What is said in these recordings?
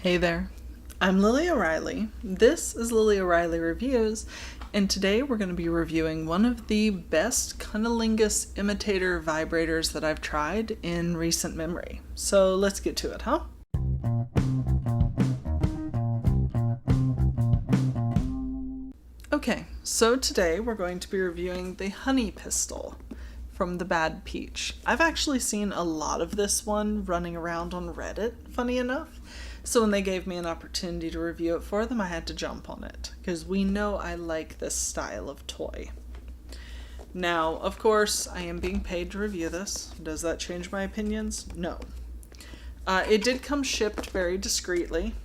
Hey there, I'm Lily O'Reilly. This is Lily O'Reilly Reviews, and today we're going to be reviewing one of the best cunnilingus imitator vibrators that I've tried in recent memory. So let's get to it, huh? Okay, so today we're going to be reviewing the Honey Pistil from the Bad Peach. I've actually seen a lot of this one running around on Reddit, funny enough. So when they gave me an opportunity to review it for them, I had to jump on it, because we know I like this style of toy. Now, of course, I am being paid to review this. Does that change my opinions? No. It did come shipped very discreetly.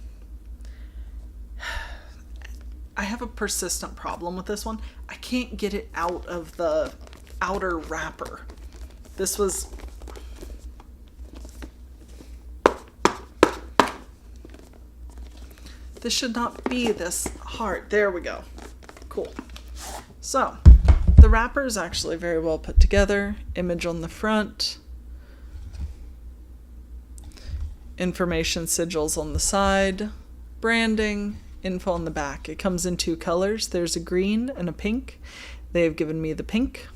I have a persistent problem with this one. I can't get it out of the outer wrapper. This should not be this hard. There we go. Cool. So, the wrapper is actually very well put together. Image on the front. Information sigils on the side. Branding. Info on the back. It comes in two colors. There's a green and a pink. They have given me the pink.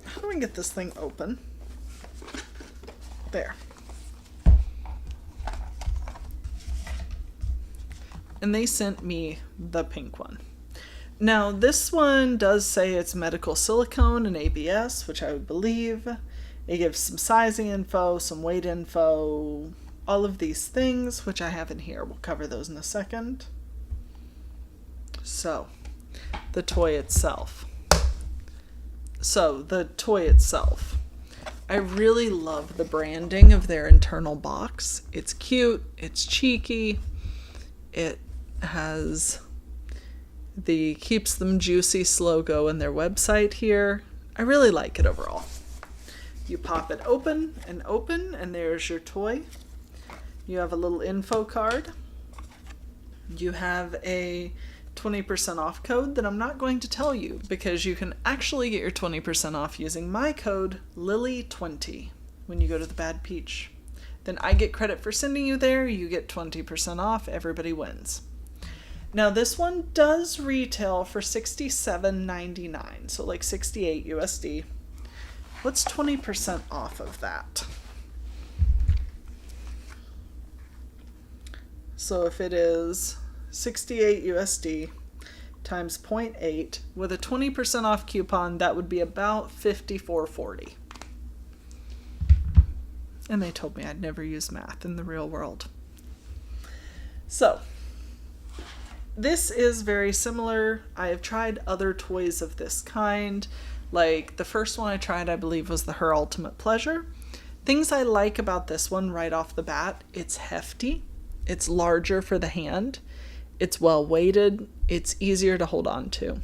How do I get this thing open? There. And they sent me the pink one. Now, this one does say it's medical silicone and ABS, which I would believe. It gives some sizing info, some weight info, all of these things, which I have in here. We'll cover those in a second. So, the toy itself. I really love the branding of their internal box. It's cute, it's cheeky, it has the Keeps Them Juicy logo in their website here. I really like it overall. You pop it open, and there's your toy. You have a little info card. You have a 20% off code that I'm not going to tell you, because you can actually get your 20% off using my code Lily20 when you go to the Bad Peach. Then I get credit for sending you there, you get 20% off, everybody wins. Now this one does retail for $67.99, so like 68 USD. What's 20% off of that? So if it is 68 USD times 0.8 with a 20% off coupon, that would be about $54.40. And they told me I'd never use math in the real world. So, this is very similar. I have tried other toys of this kind. Like the first one I tried, I believe, was the Her Ultimate Pleasure. Things I like about this one right off the bat: it's hefty, it's larger for the hand, it's well weighted, it's easier to hold on to.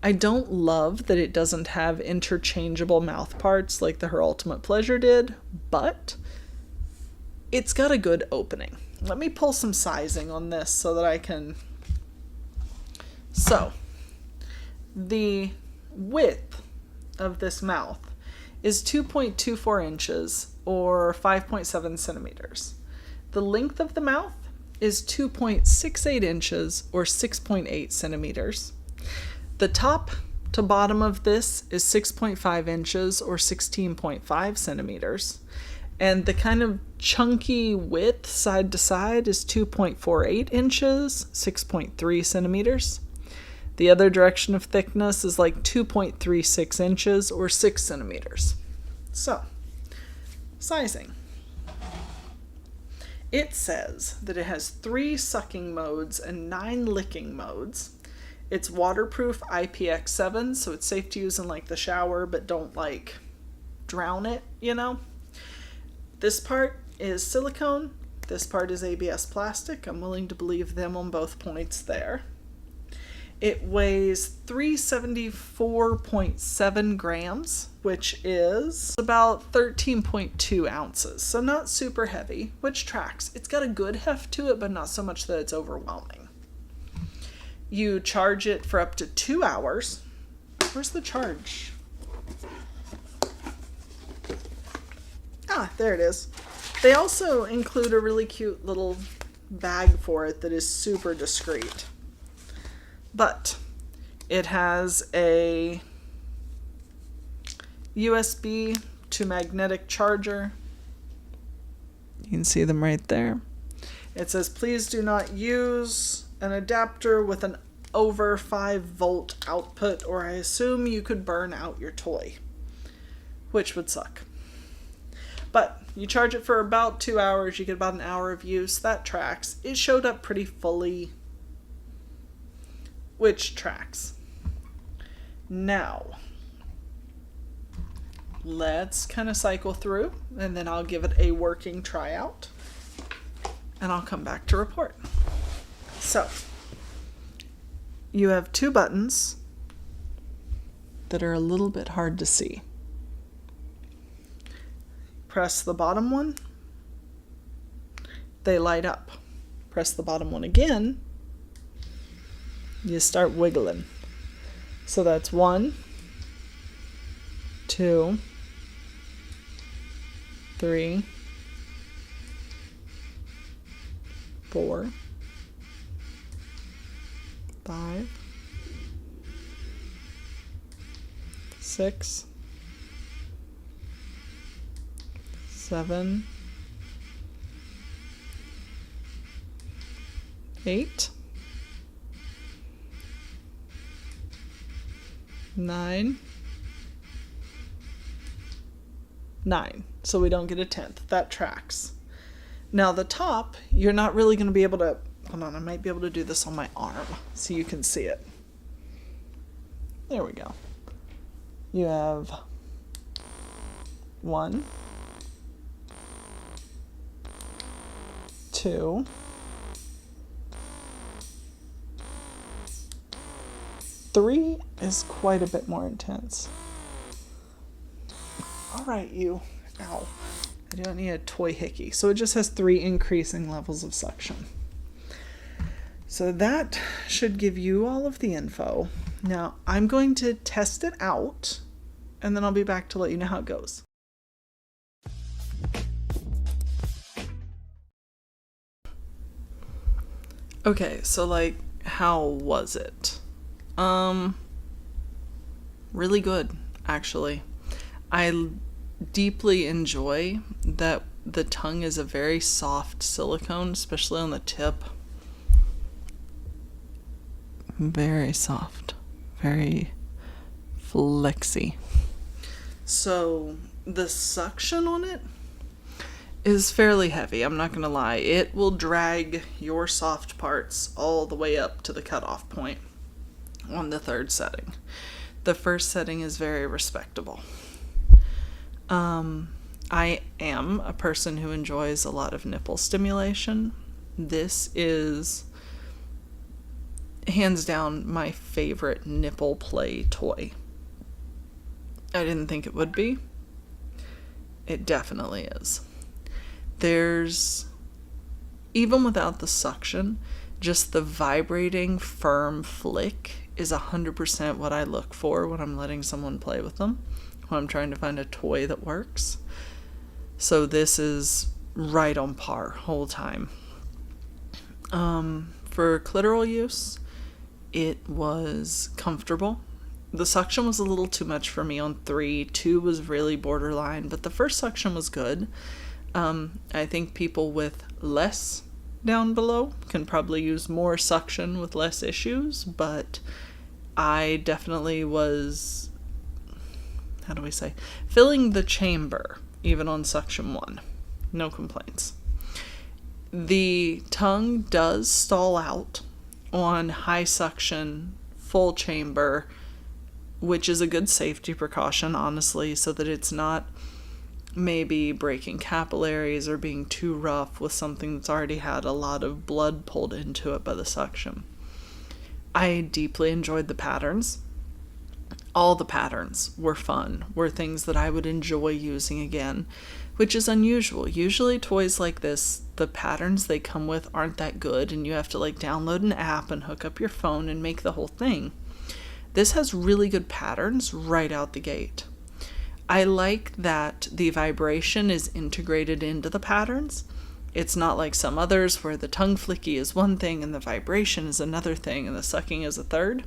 I don't love that it doesn't have interchangeable mouth parts like the Her Ultimate Pleasure did, but it's got a good opening. Let me pull some sizing on this so that I can... So, the width of this mouth is 2.24 inches or 5.7 centimeters. The length of the mouth is 2.68 inches or 6.8 centimeters. The top to bottom of this is 6.5 inches or 16.5 centimeters. And the kind of chunky width side to side is 2.48 inches, 6.3 centimeters. The other direction of thickness is like 2.36 inches or 6 centimeters. So, sizing. It says that it has 3 sucking modes and 9 licking modes. It's waterproof IPX7, so it's safe to use in like the shower, but don't like drown it, you know? This part is silicone. This part is ABS plastic. I'm willing to believe them on both points there. It weighs 374.7 grams, which is about 13.2 ounces. So not super heavy, which tracks. It's got a good heft to it, but not so much that it's overwhelming. You charge it for up to 2 hours. Where's the charge? Ah, there it is. They also include a really cute little bag for it that is super discreet. But it has a USB to magnetic charger. You can see them right there. It says, please do not use an adapter with an over 5-volt output, or I assume you could burn out your toy, which would suck. But you charge it for about 2 hours, you get about an hour of use. That tracks. It showed up pretty fully, which tracks. Now, let's kind of cycle through, and then I'll give it a working tryout, and I'll come back to report. So, you have 2 buttons that are a little bit hard to see. Press the bottom one, they light up. Press the bottom one again, you start wiggling. So that's 1, 2, 3, 4, 5, 6, 7, 8, 9. So we don't get a 10th. That tracks. Now the top, you're not really going to be able to... Hold on, I might be able to do this on my arm so you can see it. There we go. You have 1, 2, 3 is quite a bit more intense. All right, you. Ow. I don't need a toy hickey. So it just has 3 increasing levels of suction. So that should give you all of the info. Now, I'm going to test it out, and then I'll be back to let you know how it goes. Okay, so like, how was it? Really good, actually. I deeply enjoy that the tongue is a very soft silicone, especially on the tip. Very soft, very flexy. So the suction on it is fairly heavy, I'm not gonna lie. It will drag your soft parts all the way up to the cutoff point on the 3rd setting. The 1st setting is very respectable. I am a person who enjoys a lot of nipple stimulation. This is hands down my favorite nipple play toy. I didn't think it would be. It definitely is. There's, even without the suction, just the vibrating firm flick is 100% what I look for when I'm letting someone play with them, when I'm trying to find a toy that works. So this is right on par whole time. For clitoral use, it was comfortable. The suction was a little too much for me on 3. 2 was really borderline, but the first suction was good. I think people with less down below can probably use more suction with less issues, but I definitely was, how do we say, filling the chamber even on suction 1. No complaints. The tongue does stall out on high suction, full chamber, which is a good safety precaution, honestly, so that it's not maybe breaking capillaries or being too rough with something that's already had a lot of blood pulled into it by the suction. I deeply enjoyed the patterns. All the patterns were fun, were things that I would enjoy using again, which is unusual. Usually toys like this, the patterns they come with aren't that good, and you have to like download an app and hook up your phone and make the whole thing. This has really good patterns right out the gate. I like that the vibration is integrated into the patterns. It's not like some others where the tongue flicky is one thing and the vibration is another thing and the sucking is a third.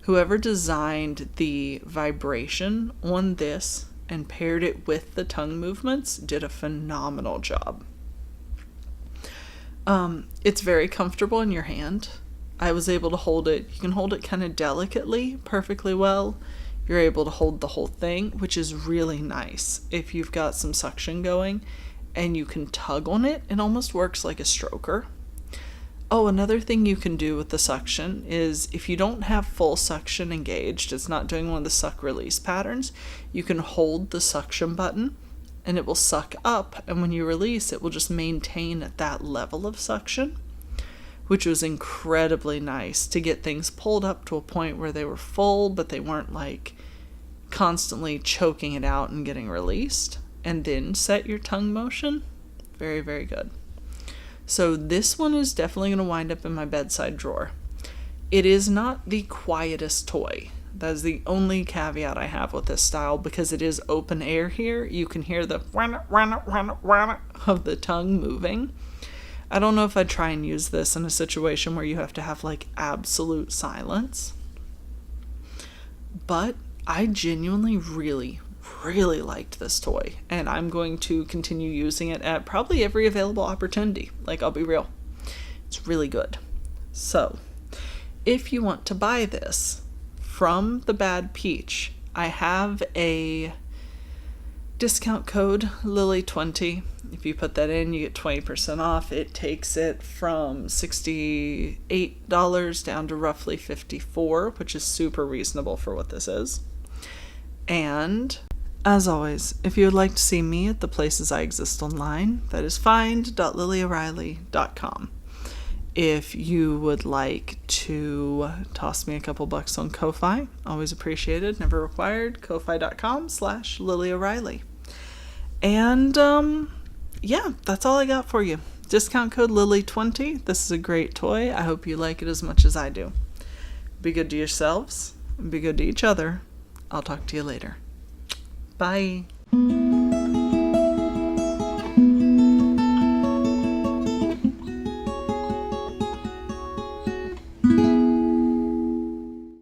Whoever designed the vibration on this and paired it with the tongue movements did a phenomenal job. It's very comfortable in your hand. I was able to hold it. You can hold it kind of delicately, perfectly well. You're able to hold the whole thing, which is really nice. If you've got some suction going and you can tug on it, it almost works like a stroker. Oh, another thing you can do with the suction is if you don't have full suction engaged, it's not doing one of the suck release patterns, you can hold the suction button and it will suck up, and when you release, it will just maintain at that level of suction, which was incredibly nice to get things pulled up to a point where they were full, but they weren't like constantly choking it out and getting released. And then set your tongue motion. Very, very good. So this one is definitely going to wind up in my bedside drawer. It is not the quietest toy. That is the only caveat I have with this style, because it is open air here. You can hear the of the tongue moving. I don't know if I'd try and use this in a situation where you have to have like absolute silence. But I genuinely really liked this toy, and I'm going to continue using it at probably every available opportunity. Like, I'll be real. It's really good. So, if you want to buy this from the Bad Peach, I have a discount code, Lily20. If you put that in, you get 20% off. It takes it from $68 down to roughly $54, which is super reasonable for what this is. And as always, if you would like to see me at the places I exist online, that is find.lilyoreilly.com. If you would like to toss me a couple bucks on Ko-Fi, always appreciated, never required, ko-fi.com/LilyO'Reilly. And yeah, that's all I got for you. Discount code Lily20. This is a great toy. I hope you like it as much as I do. Be good to yourselves, and be good to each other. I'll talk to you later. Bye.